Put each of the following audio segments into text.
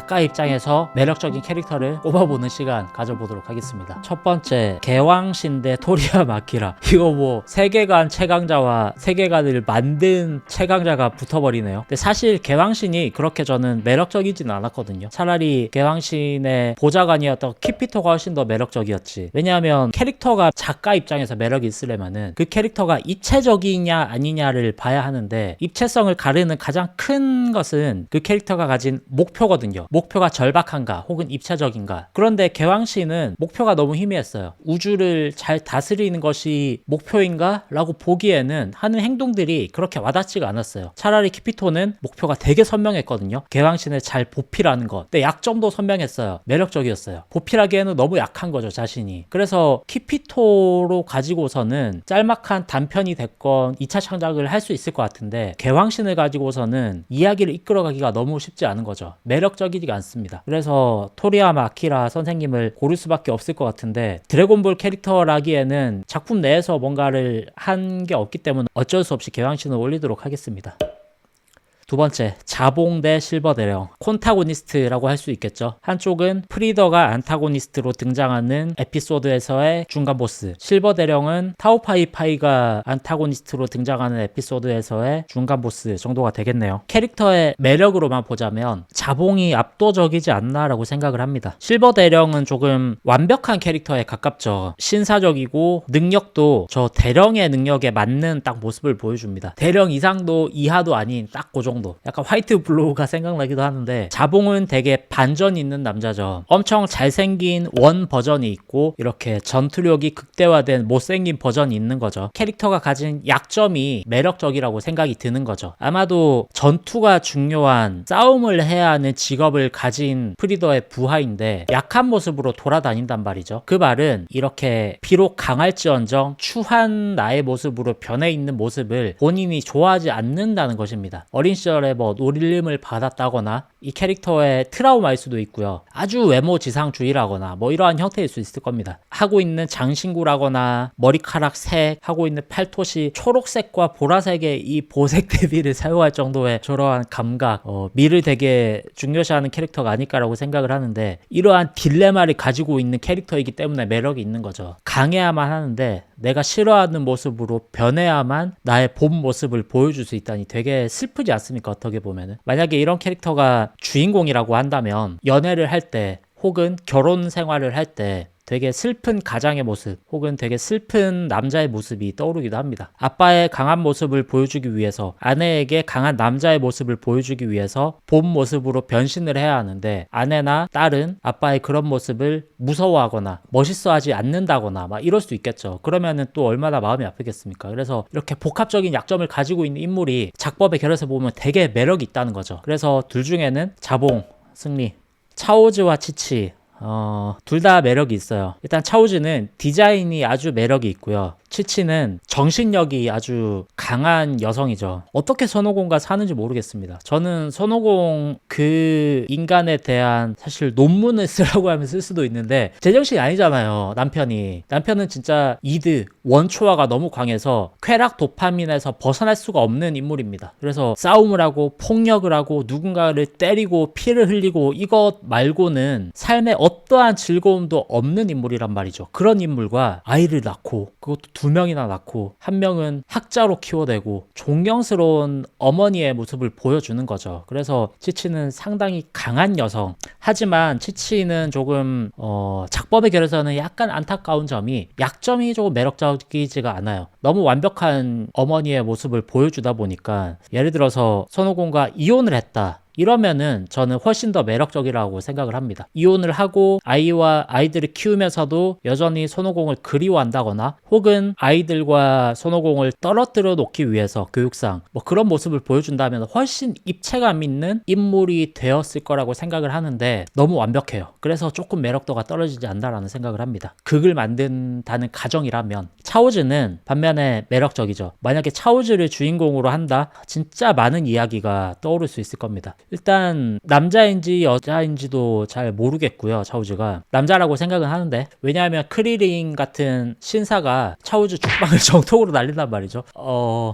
작가 입장에서 매력적인 캐릭터를 꼽아보는 시간 가져보도록 하겠습니다. 첫 번째, 개왕신 대 토리야마 아키라. 이거 뭐 세계관 최강자와 세계관을 만든 최강자가 붙어버리네요. 근데 사실 개왕신이 그렇게 저는 매력적이진 않았거든요. 차라리 개왕신의 보좌관이었던 키피토가 훨씬 더 매력적이었지. 왜냐하면 캐릭터가 작가 입장에서 매력이 있으려면은 그 캐릭터가 입체적이냐 아니냐를 봐야 하는데, 입체성을 가르는 가장 큰 것은 그 캐릭터가 가진 목표거든요. 목표가 절박한가 혹은 입체적인가. 그런데 개왕신은 목표가 너무 희미했어요. 우주를 잘 다스리는 것이 목표인가? 라고 보기에는 하는 행동들이 그렇게 와닿지가 않았어요. 차라리 키피토는 목표가 되게 선명했거든요. 개왕신을 잘 보필하는 것. 근데 약점도 선명했어요. 매력적이었어요. 보필하기에는 너무 약한 거죠, 자신이. 그래서 키피토로 가지고서는 짤막한 단편이 됐건 2차 창작을 할 수 있을 것 같은데, 개왕신을 가지고서는 이야기를 이끌어가기가 너무 쉽지 않은 거죠. 매력적이지가 않습니다. 그래서 토리야마 아키라 선생님을 고를 수밖에 없을 것 같은데, 드래곤볼 캐릭터라기에는 작품 내에서 뭔가를 한 게 없기 때문에 어쩔 수 없이 개왕신을 올리도록 하겠습니다. 두 번째, 자봉 대 실버 대령. 콘타고니스트라고 할 수 있겠죠. 한쪽은 프리더가 안타고니스트로 등장하는 에피소드에서의 중간 보스, 실버 대령은 타오파이파이가 안타고니스트로 등장하는 에피소드에서의 중간 보스 정도가 되겠네요. 캐릭터의 매력으로만 보자면 자봉이 압도적이지 않나라고 생각을 합니다. 실버 대령은 조금 완벽한 캐릭터에 가깝죠. 신사적이고 능력도 저 대령의 능력에 맞는 딱 모습을 보여줍니다. 대령 이상도 이하도 아닌 딱 그 정도. 약간 화이트 블루가 생각나기도 하는데, 자봉은 되게 반전 있는 남자죠. 엄청 잘생긴 원 버전이 있고 이렇게 전투력이 극대화된 못생긴 버전이 있는 거죠. 캐릭터가 가진 약점이 매력적이라고 생각이 드는 거죠. 아마도 전투가 중요한 싸움을 해야 하는 직업을 가진 프리더의 부하인데 약한 모습으로 돌아다닌단 말이죠. 그 말은 이렇게 비록 강할지언정 추한 나의 모습으로 변해 있는 모습을 본인이 좋아하지 않는다는 것입니다. 어린 시절에 뭐 놀림을 받았다거나 이 캐릭터의 트라우마일 수도 있고요. 아주 외모 지상주의라거나 뭐 이러한 형태일 수 있을 겁니다. 하고 있는 장신구라거나 머리카락 색, 하고 있는 팔토시 초록색과 보라색의 이 보색 대비를 사용할 정도의 저러한 감각, 미를 되게 중요시하는 캐릭터가 아닐까라고 생각을 하는데, 이러한 딜레마를 가지고 있는 캐릭터이기 때문에 매력이 있는 거죠. 강해야만 하는데 내가 싫어하는 모습으로 변해야만 나의 본 모습을 보여줄 수 있다니 되게 슬프지 않습니까? 어떻게 보면은. 만약에 이런 캐릭터가 주인공이라고 한다면 연애를 할 때 혹은 결혼 생활을 할 때 되게 슬픈 가장의 모습 혹은 되게 슬픈 남자의 모습이 떠오르기도 합니다. 아빠의 강한 모습을 보여주기 위해서, 아내에게 강한 남자의 모습을 보여주기 위해서 본 모습으로 변신을 해야 하는데, 아내나 딸은 아빠의 그런 모습을 무서워하거나 멋있어하지 않는다거나 막 이럴 수 있겠죠. 그러면은 또 얼마나 마음이 아프겠습니까? 그래서 이렇게 복합적인 약점을 가지고 있는 인물이 작법의 결에서 보면 되게 매력이 있다는 거죠. 그래서 둘 중에는 자봉 승리. 차오즈와 치치, 둘 다 매력이 있어요. 일단 차오즈는 디자인이 아주 매력이 있고요. 치치는 정신력이 아주 강한 여성이죠. 어떻게 손오공과 사는지 모르겠습니다. 저는 손오공 그 인간에 대한 사실 논문을 쓰라고 하면 쓸 수도 있는데, 제정신이 아니잖아요. 남편은 진짜 이드, 원초화가 너무 강해서 쾌락 도파민에서 벗어날 수가 없는 인물입니다. 그래서 싸움을 하고 폭력을 하고 누군가를 때리고 피를 흘리고 이것 말고는 삶에 어떠한 즐거움도 없는 인물이란 말이죠. 그런 인물과 아이를 낳고, 그것도 2명이나 낳고, 한 명은 학자로 키워내고 존경스러운 어머니의 모습을 보여주는 거죠. 그래서 치치는 상당히 강한 여성. 하지만 치치는 조금 작법의 결에서는 약간 안타까운 점이, 약점이 조금 매력적이지가 않아요. 너무 완벽한 어머니의 모습을 보여주다 보니까, 예를 들어서 손오공과 이혼을 했다. 이러면은 저는 훨씬 더 매력적이라고 생각을 합니다. 이혼을 하고 아이들을 키우면서도 여전히 손오공을 그리워한다거나, 혹은 아이들과 손오공을 떨어뜨려 놓기 위해서 교육상 뭐 그런 모습을 보여준다면 훨씬 입체감 있는 인물이 되었을 거라고 생각을 하는데, 너무 완벽해요. 그래서 조금 매력도가 떨어지지 않나라는 생각을 합니다. 극을 만든다는 가정이라면. 차오즈는 반면에 매력적이죠. 만약에 차오즈를 주인공으로 한다? 진짜 많은 이야기가 떠오를 수 있을 겁니다. 일단 남자인지 여자인지도 잘 모르겠고요. 차우즈가 남자라고 생각은 하는데, 왜냐하면 크리링 같은 신사가 차우즈 죽방을 정통으로 날린단 말이죠.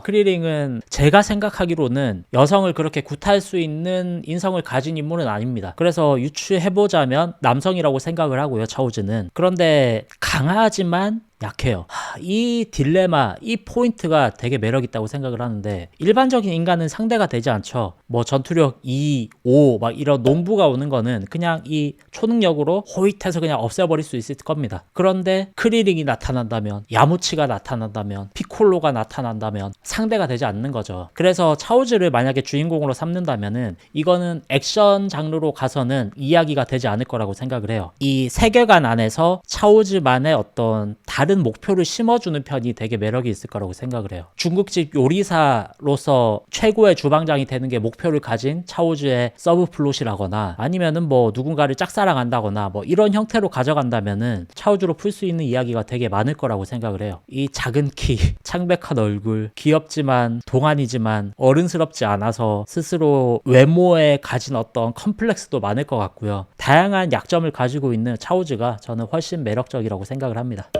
크리링은 제가 생각하기로는 여성을 그렇게 굿할 수 있는 인성을 가진 인물은 아닙니다. 그래서 유추해보자면 남성이라고 생각을 하고요, 차우즈는. 그런데 강하지만 약해요. 이 딜레마, 이 포인트가 되게 매력있다고 생각을 하는데, 일반적인 인간은 상대가 되지 않죠. 뭐 전투력 2, 5 막 이런 농부가 오는 거는 그냥 이 초능력으로 호잇해서 그냥 없애버릴 수 있을 겁니다. 그런데 크리링이 나타난다면, 야무치가 나타난다면, 피콜로가 나타난다면 상대가 되지 않는 거죠. 그래서 차우즈를 만약에 주인공으로 삼는다면은 이거는 액션 장르로 가서는 이야기가 되지 않을 거라고 생각을 해요. 이 세계관 안에서 차우즈만의 어떤 다른 목표를 심어주는 편이 되게 매력이 있을 거라고 생각을 해요. 중국집 요리사로서 최고의 주방장이 되는 게 목표를 가진 차우즈의 서브 플롯이라거나, 아니면은 뭐 누군가를 짝사랑한다거나 뭐 이런 형태로 가져간다면은 차우즈로 풀 수 있는 이야기가 되게 많을 거라고 생각을 해요. 이 작은 키, 창백한 얼굴, 귀엽지만 동안이지만 어른스럽지 않아서 스스로 외모에 가진 어떤 컴플렉스도 많을 것 같고요. 다양한 약점을 가지고 있는 차우즈가 저는 훨씬 매력적이라고 생각을 합니다.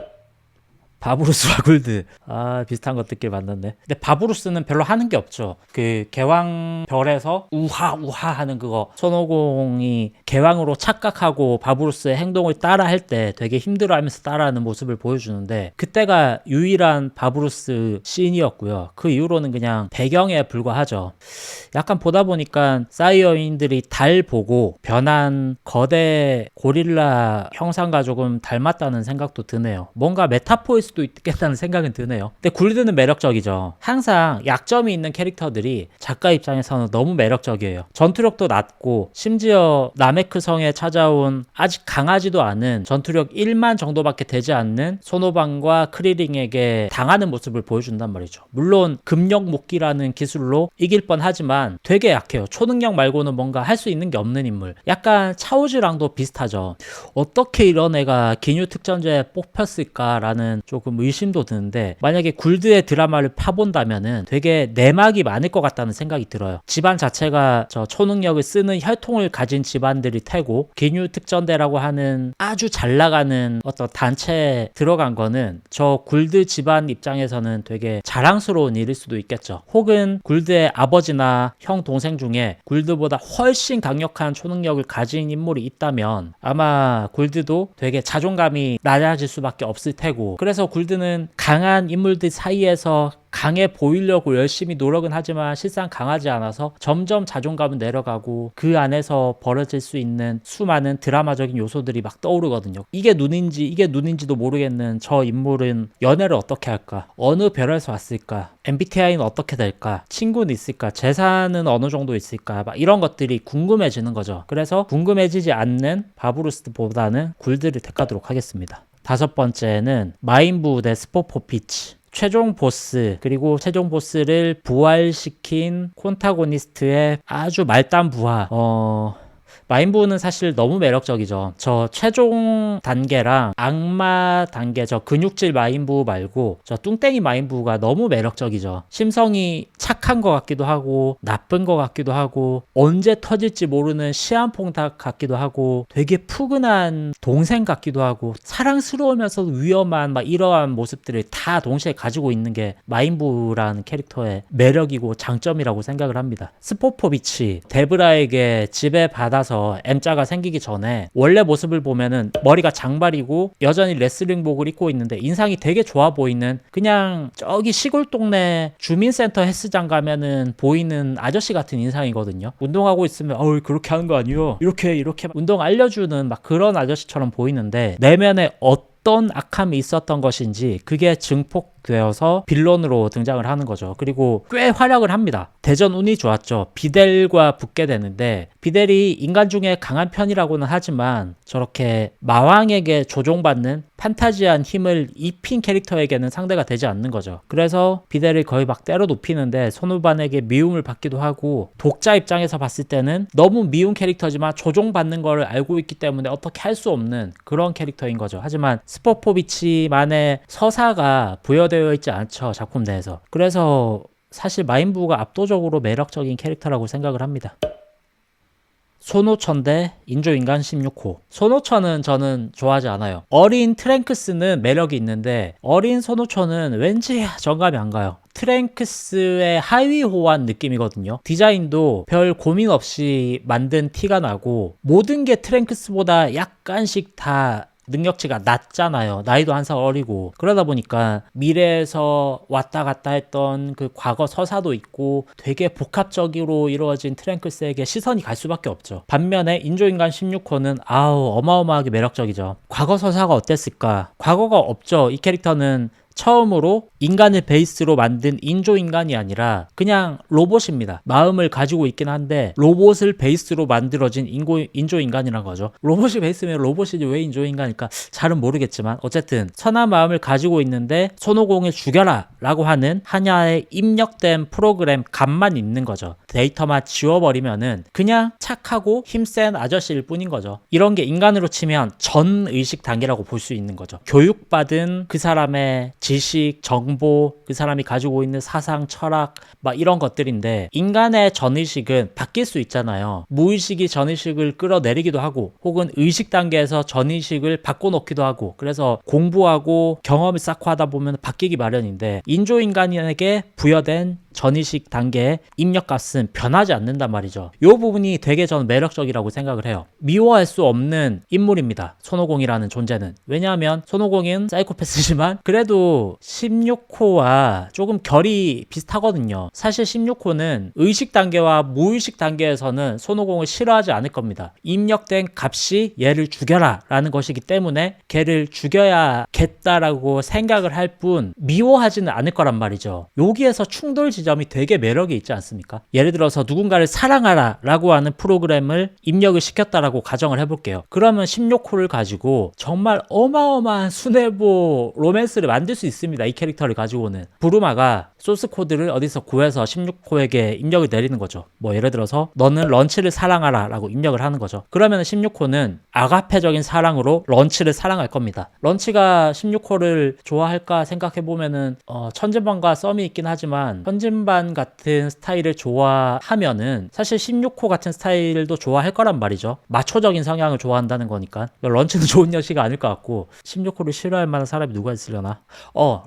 바브루스와 굴드, 비슷한 것들끼리 만났네. 근데 바브루스는 별로 하는 게 없죠. 그 개왕별에서 우하 하는 그거, 손오공이 개왕으로 착각하고 바브루스의 행동을 따라 할 때 되게 힘들어하면서 따라하는 모습을 보여주는데, 그때가 유일한 바브루스 씬이었고요. 그 이후로는 그냥 배경에 불과하죠. 약간 보다 보니까 사이어인들이 달 보고 변한 거대 고릴라 형상과 조금 닮았다는 생각도 드네요. 뭔가 메타포일 수도 있겠다는 생각은 드네요. 근데 굴드는 매력적이죠. 항상 약점이 있는 캐릭터들이 작가 입장에서는 너무 매력적이에요. 전투력도 낮고, 심지어 나메크 성에 찾아온 아직 강하지도 않은 전투력 1만 정도밖에 되지 않는 소노반과 크리링에게 당하는 모습을 보여준단 말이죠. 물론 금력목기라는 기술로 이길 뻔하지만 되게 약해요. 초능력 말고는 뭔가 할 수 있는 게 없는 인물. 약간 차우즈랑도 비슷하죠. 어떻게 이런 애가 기뉴 특전제에 뽑혔을까라는 조금 의심도 드는데, 만약에 굴드의 드라마를 파본다면은 되게 내막이 많을 것 같다는 생각이 들어요. 집안 자체가 저 초능력을 쓰는 혈통을 가진 집안들이 테고, 기뉴 특전대라고 하는 아주 잘 나가는 어떤 단체에 들어간 거는 저 굴드 집안 입장에서는 되게 자랑스러운 일일 수도 있겠죠. 혹은 굴드의 아버지나 형 동생 중에 굴드보다 훨씬 강력한 초능력을 가진 인물이 있다면 아마 굴드도 되게 자존감이 낮아질 수밖에 없을 테고, 그래서 굴드는 강한 인물들 사이에서 강해 보이려고 열심히 노력은 하지만 실상 강하지 않아서 점점 자존감은 내려가고, 그 안에서 벌어질 수 있는 수많은 드라마적인 요소들이 막 떠오르거든요. 이게 눈인지도 모르겠는 저 인물은 연애를 어떻게 할까? 어느 별에서 왔을까? MBTI는 어떻게 될까? 친구는 있을까? 재산은 어느 정도 있을까? 막 이런 것들이 궁금해지는 거죠. 그래서 궁금해지지 않는 바브루스보다는 굴드를 택하도록 하겠습니다. 다섯 번째는 마인부 대 스포포피치. 최종 보스, 그리고 최종 보스를 부활시킨 콘타고니스트의 아주 말단 부하. 마인부는 사실 너무 매력적이죠. 저 최종 단계랑 악마 단계, 저 근육질 마인부 말고 저 뚱땡이 마인부가 너무 매력적이죠. 심성이 착한 것 같기도 하고 나쁜 것 같기도 하고 언제 터질지 모르는 시한폭탄 같기도 하고 되게 푸근한 동생 같기도 하고 사랑스러우면서도 위험한 막 이러한 모습들을 다 동시에 가지고 있는 게 마인부라는 캐릭터의 매력이고 장점이라고 생각을 합니다. 스포포비치, 데브라에게 지배받아서 M자가 생기기 전에 원래 모습을 보면은 머리가 장발이고 여전히 레슬링복을 입고 있는데 인상이 되게 좋아 보이는, 그냥 저기 시골 동네 주민센터 헬스장 가면은 보이는 아저씨 같은 인상이거든요. 운동하고 있으면 그렇게 하는 거 아니요, 이렇게 운동 알려주는 막 그런 아저씨처럼 보이는데, 내면에 어떤 악함이 있었던 것인지 그게 증폭되어서 빌런으로 등장을 하는 거죠. 그리고 꽤 활약을 합니다. 대전 운이 좋았죠. 비델과 붙게 되는데, 비델이 인간 중에 강한 편이라고는 하지만 저렇게 마왕에게 조종받는 판타지한 힘을 입힌 캐릭터에게는 상대가 되지 않는 거죠. 그래서 비델을 거의 막 때려 눕히는데 소누반에게 미움을 받기도 하고, 독자 입장에서 봤을 때는 너무 미운 캐릭터지만 조종받는 걸 알고 있기 때문에 어떻게 할 수 없는 그런 캐릭터인 거죠. 하지만 스포포비치만의 서사가 부여되어 있지 않죠, 작품 내에서. 그래서 사실 마인부가 압도적으로 매력적인 캐릭터라고 생각을 합니다. 손오천 대 인조인간 16호. 손오천은 저는 좋아하지 않아요. 어린 트랭크스는 매력이 있는데 어린 손오천은 왠지 정감이 안 가요. 트랭크스의 하위 호환 느낌이거든요. 디자인도 별 고민 없이 만든 티가 나고 모든 게 트랭크스보다 약간씩 다 능력치가 낮잖아요. 나이도 한 살 어리고. 그러다 보니까 미래에서 왔다 갔다 했던 그 과거 서사도 있고 되게 복합적으로 이루어진 트랭크스에게 시선이 갈 수밖에 없죠. 반면에 인조인간 16호는 어마어마하게 매력적이죠. 과거 서사가 어땠을까? 과거가 없죠. 이 캐릭터는 처음으로 인간을 베이스로 만든 인조인간이 아니라 그냥 로봇입니다. 마음을 가지고 있긴 한데 로봇을 베이스로 만들어진 인조인간이란 거죠. 로봇이 베이스면 로봇이지 왜 인조인간일까? 잘은 모르겠지만 어쨌든 선한 마음을 가지고 있는데 손오공을 죽여라 라고 하는 하나의 입력된 프로그램 값만 있는 거죠. 데이터만 지워버리면은 그냥 착하고 힘센 아저씨일 뿐인 거죠. 이런 게 인간으로 치면 전의식 단계라고 볼 수 있는 거죠. 교육받은 그 사람의 지식, 정보, 그 사람이 가지고 있는 사상, 철학 막 이런 것들인데 인간의 전의식은 바뀔 수 있잖아요. 무의식이 전의식을 끌어내리기도 하고 혹은 의식 단계에서 전의식을 바꿔놓기도 하고 그래서 공부하고 경험을 쌓고 하다 보면 바뀌기 마련인데 인조인간에게 부여된 전의식 단계의 입력값은 변하지 않는단 말이죠. 이 부분이 되게 저는 매력적이라고 생각을 해요. 미워할 수 없는 인물입니다. 손오공이라는 존재는. 왜냐하면 손오공은 사이코패스지만 그래도 16호와 조금 결이 비슷하거든요. 사실 16호는 의식 단계와 무의식 단계에서는 손오공을 싫어하지 않을 겁니다. 입력된 값이 얘를 죽여라 라는 것이기 때문에 걔를 죽여야겠다라고 생각을 할 뿐 미워하지는 않을 거란 말이죠. 여기에서 충돌 지점이 되게 매력이 있지 않습니까? 예를 들어서 누군가를 사랑하라 라고 하는 프로그램을 입력을 시켰다라고 가정을 해볼게요. 그러면 16호를 가지고 정말 어마어마한 수뇌보 로맨스를 만들 수 있습니다. 이 캐릭터를 가지고는. 부르마가 소스 코드를 어디서 구해서 16호에게 입력을 내리는 거죠. 뭐 예를 들어서 너는 런치를 사랑하라 라고 입력을 하는 거죠. 그러면 16호는 아가페적인 사랑으로 런치를 사랑할 겁니다. 런치가 16호를 좋아할까 생각해보면은 천진반과 썸이 있긴 하지만 천진반 같은 스타일을 좋아하면은 사실 16호 같은 스타일도 좋아할 거란 말이죠. 마초적인 성향을 좋아한다는 거니까. 런치는 좋은 여시가 아닐 것 같고 16호를 싫어할 만한 사람이 누가 있으려나?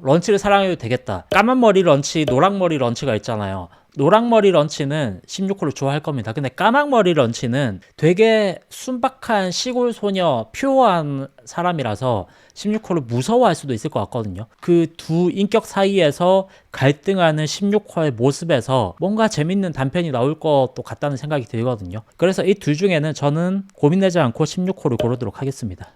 런치를 사랑해도 되겠다. 까만 머리 런치, 노랑머리 런치가 있잖아요. 노랑머리 런치는 16호를 좋아할 겁니다. 근데 까망머리 런치는 되게 순박한 시골 소녀, 퓨어한 사람이라서 16호를 무서워할 수도 있을 것 같거든요. 그 두 인격 사이에서 갈등하는 16호의 모습에서 뭔가 재밌는 단편이 나올 것도 같다는 생각이 들거든요. 그래서 이 둘 중에는 저는 고민되지 않고 16호를 고르도록 하겠습니다.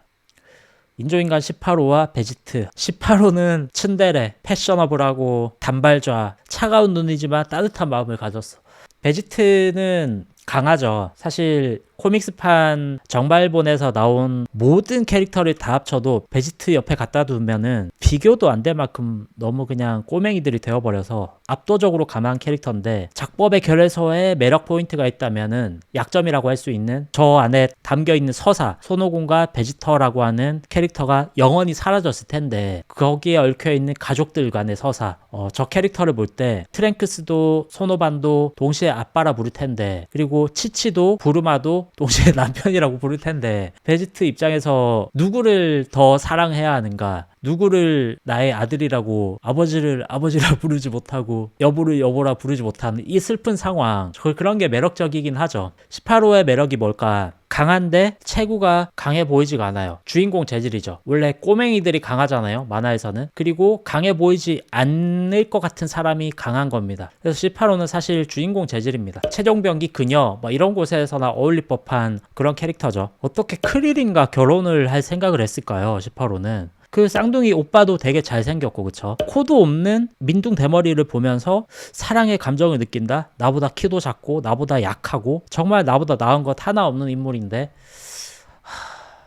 인조인간 18호와 베지트. 18호는 츤데레, 패셔너블하고 단발좌, 차가운 눈이지만 따뜻한 마음을 가졌어. 베지트는 강하죠. 사실 코믹스판 정발본에서 나온 모든 캐릭터를 다 합쳐도 베지트 옆에 갖다 두면은 비교도 안 될 만큼 너무 그냥 꼬맹이들이 되어버려서 압도적으로 강한 캐릭터인데 작법의 결에서의 매력 포인트가 있다면은 약점이라고 할 수 있는 저 안에 담겨있는 서사, 손오공과 베지터라고 하는 캐릭터가 영원히 사라졌을 텐데 거기에 얽혀있는 가족들 간의 서사, 저 캐릭터를 볼 때 트랭크스도 손오반도 동시에 아빠라 부를 텐데 그리고 치치도 부르마도 동시에 남편이라고 부를 텐데 베지트 입장에서 누구를 더 사랑해야 하는가, 누구를 나의 아들이라고 아버지를 아버지라 부르지 못하고 여보를 여보라 부르지 못하는 이 슬픈 상황, 그런 게 매력적이긴 하죠. 18호의 매력이 뭘까? 강한데 체구가 강해 보이지가 않아요. 주인공 재질이죠. 원래 꼬맹이들이 강하잖아요, 만화에서는. 그리고 강해 보이지 않을 것 같은 사람이 강한 겁니다. 그래서 18호는 사실 주인공 재질입니다. 최종병기 그녀 뭐 이런 곳에서나 어울릴 법한 그런 캐릭터죠. 어떻게 크릴인과 결혼을 할 생각을 했을까요, 18호는? 그 쌍둥이 오빠도 되게 잘생겼고 그쵸? 코도 없는 민둥 대머리를 보면서 사랑의 감정을 느낀다? 나보다 키도 작고 나보다 약하고 정말 나보다 나은 것 하나 없는 인물인데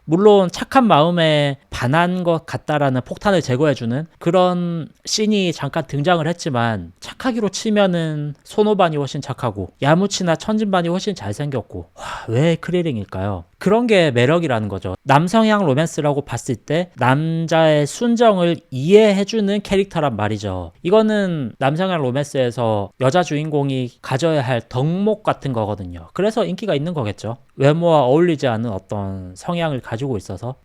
물론 착한 마음에 반한 것 같다라는 폭탄을 제거해주는 그런 씬이 잠깐 등장을 했지만 착하기로 치면은 손오반이 훨씬 착하고 야무치나 천진반이 훨씬 잘생겼고 왜 크리링일까요? 그런 게 매력이라는 거죠. 남성향 로맨스라고 봤을 때 남자의 순정을 이해해주는 캐릭터란 말이죠. 이거는 남성향 로맨스에서 여자 주인공이 가져야 할 덕목 같은 거거든요. 그래서 인기가 있는 거겠죠. 외모와 어울리지 않은 어떤 성향을 가지고 있어서.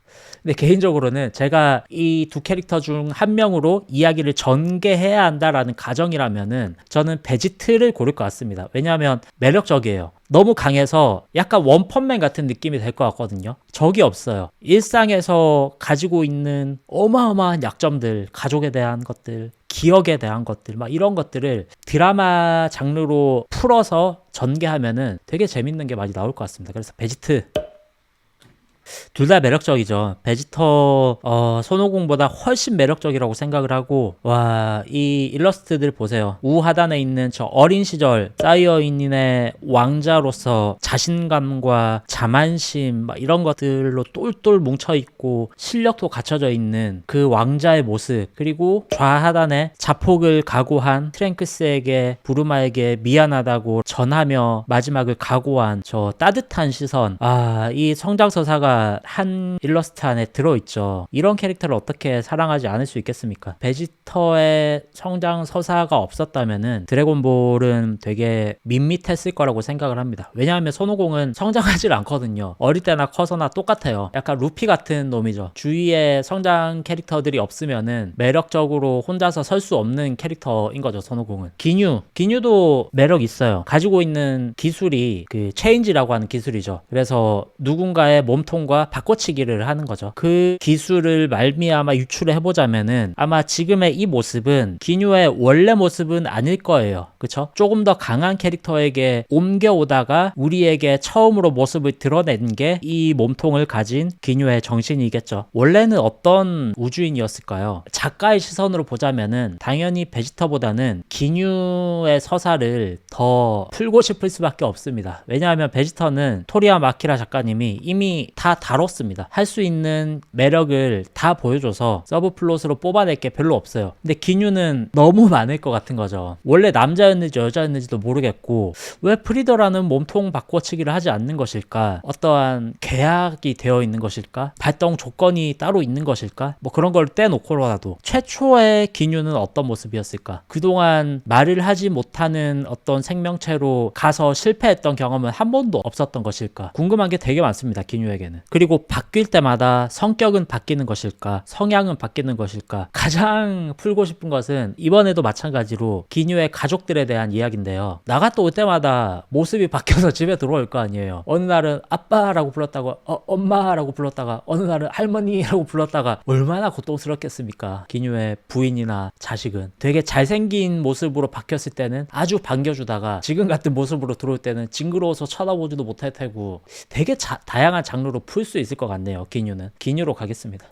근데 개인적으로는 제가 이 두 캐릭터 중 한 명으로 이야기를 전개해야 한다라는 가정이라면은 저는 베지트를 고를 것 같습니다. 왜냐하면 매력적이에요. 너무 강해서 약간 원펀맨 같은 느낌이 될 것 같거든요. 적이 없어요. 일상에서 가지고 있는 어마어마한 약점들, 가족에 대한 것들, 기억에 대한 것들, 막 이런 것들을 드라마 장르로 풀어서 전개하면은 되게 재밌는 게 많이 나올 것 같습니다. 그래서 베지트. 둘 다 매력적이죠. 베지터 손오공보다 훨씬 매력적이라고 생각을 하고, 와, 이 일러스트들 보세요. 우하단에 있는 저 어린 시절 사이어인의 왕자로서 자신감과 자만심 막 이런 것들로 똘똘 뭉쳐있고 실력도 갖춰져 있는 그 왕자의 모습, 그리고 좌하단에 자폭을 각오한 트랭크스에게, 부르마에게 미안하다고 전하며 마지막을 각오한 저 따뜻한 시선. 이 성장서사가 한 일러스트 안에 들어있죠. 이런 캐릭터를 어떻게 사랑하지 않을 수 있겠습니까? 베지터의 성장 서사가 없었다면은 드래곤볼은 되게 밋밋했을 거라고 생각을 합니다. 왜냐하면 손오공은 성장하지 않거든요. 어릴 때나 커서나 똑같아요. 약간 루피 같은 놈이죠. 주위에 성장 캐릭터들이 없으면은 매력적으로 혼자서 설 수 없는 캐릭터인 거죠. 손오공은. 기뉴도 매력 있어요. 가지고 있는 기술이 그 체인지라고 하는 기술이죠. 그래서 누군가의 몸통과 바꿔치기를 하는 거죠. 그 기술을 말미암아 유출을 해보자면은 아마 지금의 이 모습은 기뉴의 원래 모습은 아닐 거예요. 그쵸? 조금 더 강한 캐릭터에게 옮겨오다가 우리에게 처음으로 모습을 드러낸 게 이 몸통을 가진 기뉴의 정신이겠죠. 원래는 어떤 우주인이었을까요? 작가의 시선으로 보자면은 당연히 베지터보다는 기뉴의 서사를 더 풀고 싶을 수밖에 없습니다. 왜냐하면 베지터는 토리야 마키라 작가님이 이미 다 다뤘습니다. 할 수 있는 매력을 다 보여줘서 서브플롯으로 뽑아낼 게 별로 없어요. 근데 기뉴는 너무 많을 것 같은 거죠. 원래 남자였는지 여자였는지도 모르겠고 왜 프리더라는 몸통 바꿔치기를 하지 않는 것일까? 어떠한 계약이 되어 있는 것일까? 발동 조건이 따로 있는 것일까? 뭐 그런 걸 떼놓고라도 최초의 기뉴는 어떤 모습이었을까? 그동안 말을 하지 못하는 어떤 생명체로 가서 실패했던 경험은 한 번도 없었던 것일까? 궁금한 게 되게 많습니다. 기뉴에게는. 그리고 바뀔 때마다 성격은 바뀌는 것일까? 성향은 바뀌는 것일까? 가장 풀고 싶은 것은 이번에도 마찬가지로 기뉴의 가족들에 대한 이야기인데요. 나갔다 올 때마다 모습이 바뀌어서 집에 들어올 거 아니에요. 어느 날은 아빠라고 불렀다가 엄마라고 불렀다가 어느 날은 할머니라고 불렀다가 얼마나 고통스럽겠습니까? 기뉴의 부인이나 자식은 되게 잘생긴 모습으로 바뀌었을 때는 아주 반겨주다가 지금 같은 모습으로 들어올 때는 징그러워서 쳐다보지도 못할 테고 되게 다양한 장르로 풀 수 있을 것 같네요. 기뉴로 가겠습니다.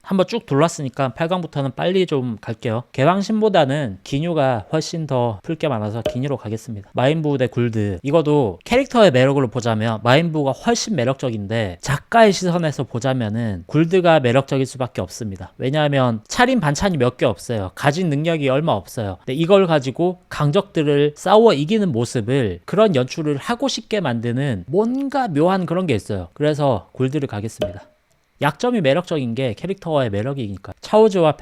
한번 쭉 둘렀으니까 8강부터는 빨리 좀 갈게요. 개왕신보다는 기뉴가 훨씬 더 풀 게 많아서 기뉴로 가겠습니다. 마인부 대 굴드. 이거도 캐릭터의 매력으로 보자면 마인부가 훨씬 매력적인데 작가의 시선에서 보자면은 굴드가 매력적일 수밖에 없습니다. 왜냐하면 차림 반찬이 몇 개 없어요. 가진 능력이 얼마 없어요. 근데 이걸 가지고 강적들을 싸워 이기는 모습을 그런 연출을 하고 싶게 만드는 뭔가 묘한 그런 게 있어요. 그래서 굴드를 가겠습니다. 약점이 매력적인 게 캐릭터와의 매력이니까. 차오즈와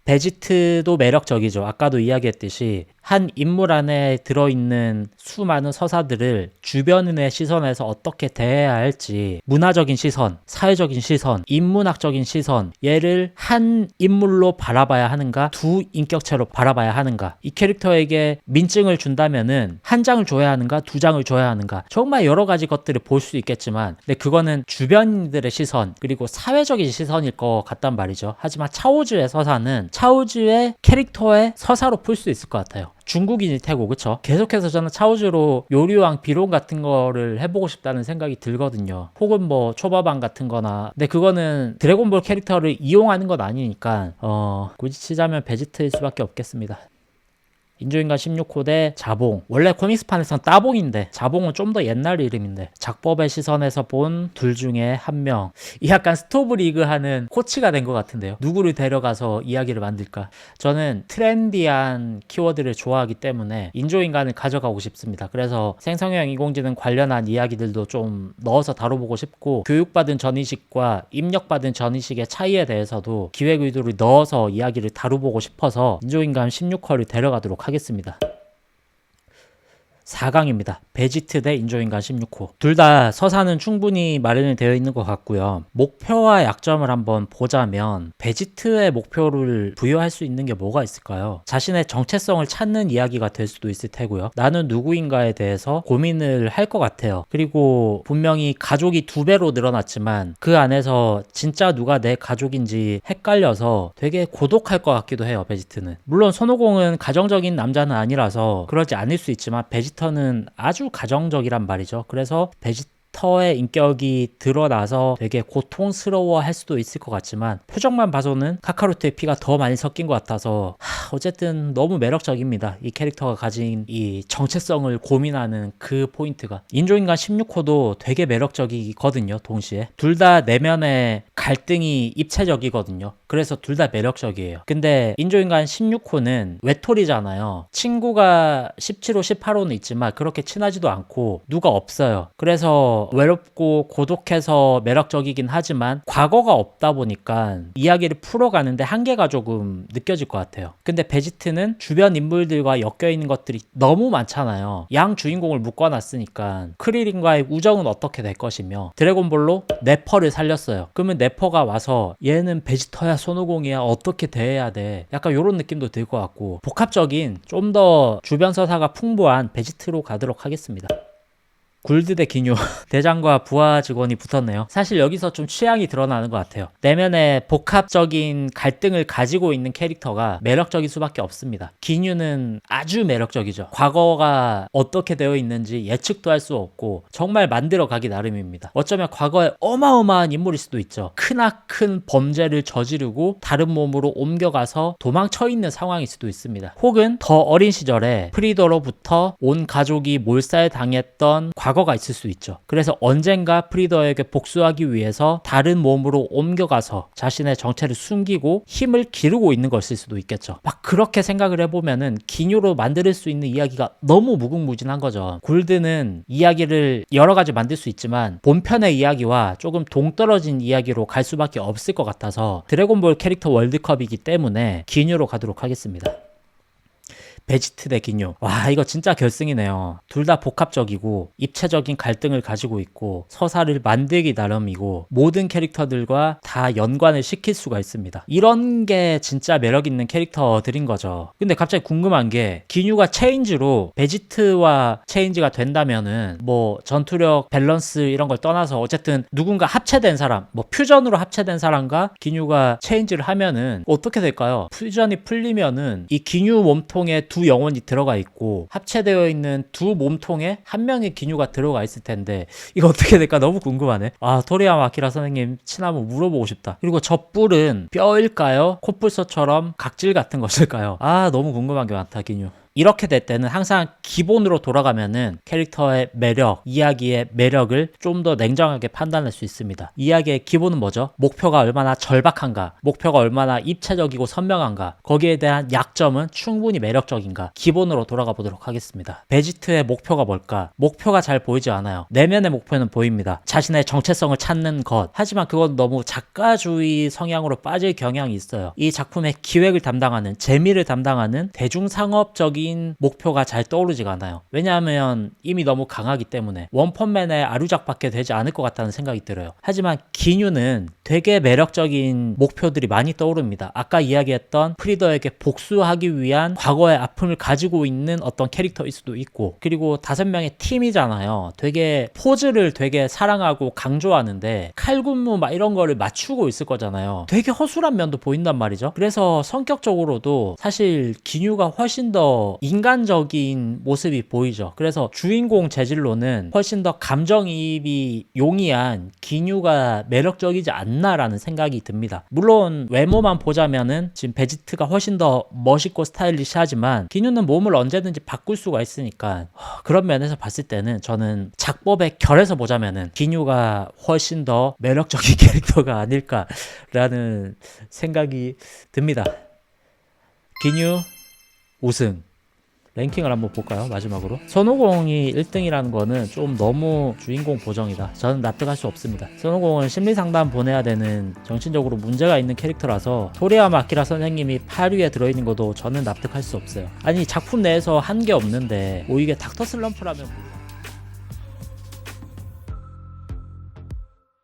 베지트도 매력적이죠. 아까도 이야기했듯이 한 인물 안에 들어있는 수많은 서사들을 주변인의 시선에서 어떻게 대해야 할지, 문화적인 시선, 사회적인 시선, 인문학적인 시선, 얘를 한 인물로 바라봐야 하는가, 두 인격체로 바라봐야 하는가, 이 캐릭터에게 민증을 준다면은 한 장을 줘야 하는가, 두 장을 줘야 하는가, 정말 여러 가지 것들을 볼 수 있겠지만 근데 그거는 주변인들의 시선 그리고 사회적인 시선일 것 같단 말이죠. 하지만 차오즈의 서사는 차오즈의 캐릭터의 서사로 풀 수 있을 것 같아요. 중국인일 테고, 그쵸? 계속해서 저는 차오즈로 요리왕 비론 같은 거를 해보고 싶다는 생각이 들거든요. 혹은 뭐 초밥왕 같은 거나. 근데 그거는 드래곤볼 캐릭터를 이용하는 건 아니니까 굳이 치자면 베지트일 수밖에 없겠습니다. 인조인간 16호 대 자봉. 원래 코믹스판에선 따봉인데 자봉은 좀 더 옛날 이름인데 작법의 시선에서 본 둘 중에 한 명. 이 약간 스토브 리그 하는 코치가 된 것 같은데요. 누구를 데려가서 이야기를 만들까? 저는 트렌디한 키워드를 좋아하기 때문에 인조인간을 가져가고 싶습니다. 그래서 생성형 인공지능 관련한 이야기들도 좀 넣어서 다뤄보고 싶고, 교육받은 전이식과 입력받은 전이식의 차이에 대해서도 기획 의도를 넣어서 이야기를 다뤄보고 싶어서 인조인간 16호를 데려가도록 하겠습니다. 4강입니다. 베지트 대 인조인간 16호. 둘 다 서사는 충분히 마련이 되어 있는 것 같고요. 목표와 약점을 한번 보자면 베지트의 목표를 부여할 수 있는 게 뭐가 있을까요? 자신의 정체성을 찾는 이야기가 될 수도 있을 테고요. 나는 누구인가에 대해서 고민을 할 것 같아요. 그리고 분명히 가족이 2배로 늘어났지만 그 안에서 진짜 누가 내 가족인지 헷갈려서 되게 고독할 것 같기도 해요. 베지트는. 물론 손오공은 가정적인 남자는 아니라서 그러지 않을 수 있지만 베지터는 아주 가정적이란 말이죠. 그래서 베지터의 인격이 드러나서 되게 고통스러워 할 수도 있을 것 같지만 표정만 봐서는 카카로트의 피가 더 많이 섞인 것 같아서 어쨌든 너무 매력적입니다. 이 캐릭터가 가진 이 정체성을 고민하는 그 포인트가. 인조인간 16호도 되게 매력적이거든요. 동시에 둘 다 내면의 갈등이 입체적이거든요. 그래서 둘 다 매력적이에요. 근데 인조인간 16호는 외톨이잖아요. 친구가 17호, 18호는 있지만 그렇게 친하지도 않고 누가 없어요. 그래서 외롭고 고독해서 매력적이긴 하지만 과거가 없다 보니까 이야기를 풀어가는데 한계가 조금 느껴질 것 같아요. 근데 베지트는 주변 인물들과 엮여있는 것들이 너무 많잖아요. 양 주인공을 묶어놨으니까 크리린과의 우정은 어떻게 될 것이며, 드래곤볼로 네퍼를 살렸어요. 그러면 네퍼가 와서 얘는 베지터야 손오공이야 어떻게 대해야 돼, 약간 이런 느낌도 들 것 같고, 복합적인 좀 더 주변 서사가 풍부한 베지트로 가도록 하겠습니다. 굴드 대 기뉴. 대장과 부하 직원이 붙었네요. 사실 여기서 좀 취향이 드러나는 것 같아요. 내면의 복합적인 갈등을 가지고 있는 캐릭터가 매력적일 수밖에 없습니다. 기뉴는 아주 매력적이죠. 과거가 어떻게 되어 있는지 예측도 할 수 없고 정말 만들어가기 나름입니다. 어쩌면 과거에 어마어마한 인물일 수도 있죠. 크나큰 범죄를 저지르고 다른 몸으로 옮겨가서 도망쳐 있는 상황일 수도 있습니다. 혹은 더 어린 시절에 프리더로부터 온 가족이 몰살당했던 과거가 있을 수 있죠. 그래서 언젠가 프리더에게 복수하기 위해서 다른 몸으로 옮겨가서 자신의 정체를 숨기고 힘을 기르고 있는 것일 수도 있겠죠. 막 그렇게 생각을 해보면은 기뉴로 만들 수 있는 이야기가 너무 무궁무진한 거죠. 굴드는 이야기를 여러 가지 만들 수 있지만 본편의 이야기와 조금 동떨어진 이야기로 갈 수밖에 없을 것 같아서 드래곤볼 캐릭터 월드컵이기 때문에 기뉴로 가도록 하겠습니다. 베지트 대 기뉴. 와, 이거 진짜 결승이네요. 둘 다 복합적이고 입체적인 갈등을 가지고 있고 서사를 만들기 나름이고 모든 캐릭터들과 다 연관을 시킬 수가 있습니다. 이런 게 진짜 매력 있는 캐릭터들인 거죠. 근데 갑자기 궁금한 게, 기뉴가 체인지로 베지트와 체인지가 된다면은 뭐 전투력 밸런스 이런 걸 떠나서 어쨌든 누군가 합체된 사람, 뭐 퓨전으로 합체된 사람과 기뉴가 체인지를 하면은 어떻게 될까요? 퓨전이 풀리면은 이 기뉴 몸통에 두 영혼이 들어가 있고 합체되어 있는 두 몸통에 한 명의 기뉴가 들어가 있을 텐데 이거 어떻게 될까 너무 궁금하네. 아, 토리야마 아키라 선생님 친하면 물어보고 싶다. 그리고 저 뿔은 뼈일까요? 코뿔소처럼 각질 같은 것일까요? 아, 너무 궁금한 게 많다. 기뉴. 이렇게 될 때는 항상 기본으로 돌아가면은 캐릭터의 매력, 이야기의 매력을 좀 더 냉정하게 판단할 수 있습니다. 이야기의 기본은 뭐죠? 목표가 얼마나 절박한가, 목표가 얼마나 입체적이고 선명한가, 거기에 대한 약점은 충분히 매력적인가, 기본으로 돌아가 보도록 하겠습니다. 베지트의 목표가 뭘까? 목표가 잘 보이지 않아요. 내면의 목표는 보입니다. 자신의 정체성을 찾는 것. 하지만 그건 너무 작가주의 성향으로 빠질 경향이 있어요. 이 작품의 기획을 담당하는, 재미를 담당하는 대중상업적인 목표가 잘 떠오르지가 않아요. 왜냐하면 이미 너무 강하기 때문에 원펀맨의 아류작밖에 되지 않을 것 같다는 생각이 들어요. 하지만 기뉴는 되게 매력적인 목표들이 많이 떠오릅니다. 아까 이야기했던 프리더에게 복수하기 위한 과거의 아픔을 가지고 있는 어떤 캐릭터일 수도 있고, 그리고 5명의 팀이잖아요. 되게 포즈를 되게 사랑하고 강조하는데 칼군무 막 이런 거를 맞추고 있을 거잖아요. 되게 허술한 면도 보인단 말이죠. 그래서 성격적으로도 사실 기뉴가 훨씬 더 더 인간적인 모습이 보이죠. 그래서 주인공 재질로는 훨씬 더 감정이입이 용이한 기뉴가 매력적이지 않나라는 생각이 듭니다. 물론 외모만 보자면은 지금 베지트가 훨씬 더 멋있고 스타일리시하지만 기뉴는 몸을 언제든지 바꿀 수가 있으니까 그런 면에서 봤을 때는 저는 작법의 결에서 보자면은 기뉴가 훨씬 더 매력적인 캐릭터가 아닐까라는 생각이 듭니다. 기뉴 우승. 랭킹을 한번 볼까요? 마지막으로 손오공이 1등이라는 거는 좀 너무 주인공 보정이다. 저는 납득할 수 없습니다. 손오공은 심리상담 보내야 되는 정신적으로 문제가 있는 캐릭터라서 토리야마 아키라 선생님이 8위에 들어있는 것도 저는 납득할 수 없어요. 아니 작품 내에서 한 게 없는데 뭐 이게 닥터 슬럼프라면